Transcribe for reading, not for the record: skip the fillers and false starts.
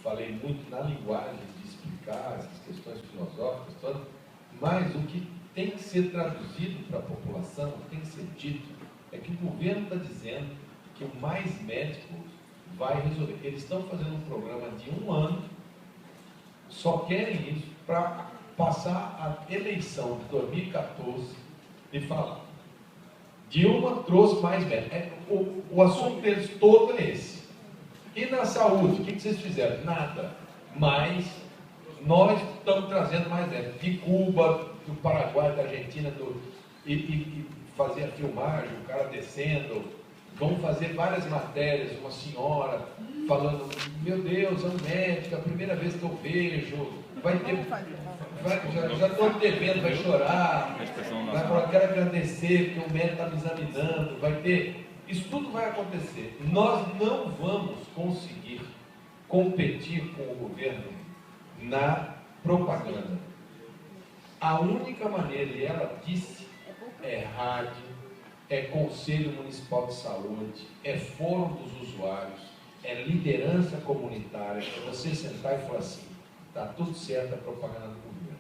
falei muito na linguagem de explicar essas questões filosóficas todas, mas o que tem que ser traduzido para a população, o que tem que ser dito, é que o governo está dizendo que o Mais Médico vai resolver. Eles estão fazendo um programa de 1 ano, só querem isso para passar a eleição de 2014 e falar. Dilma trouxe mais médico. O assunto deles todo é esse. E na saúde, o que vocês fizeram? Nada. Mas nós estamos trazendo mais médicos. De Cuba, do Paraguai, da Argentina, e fazer a filmagem, o cara descendo. Vão fazer várias matérias, uma senhora falando, meu Deus, é um médico, é a primeira vez que eu vejo, vai ter. Já estou devendo, vai chorar, vai falar, quero agradecer, porque o médico está me examinando, vai ter. Isso tudo vai acontecer. Nós não vamos conseguir competir com o governo na propaganda. A única maneira, e ela disse, é rádio, é Conselho Municipal de Saúde, é Fórum dos Usuários, é liderança comunitária, é você sentar e falar assim, está tudo certo a propaganda do governo.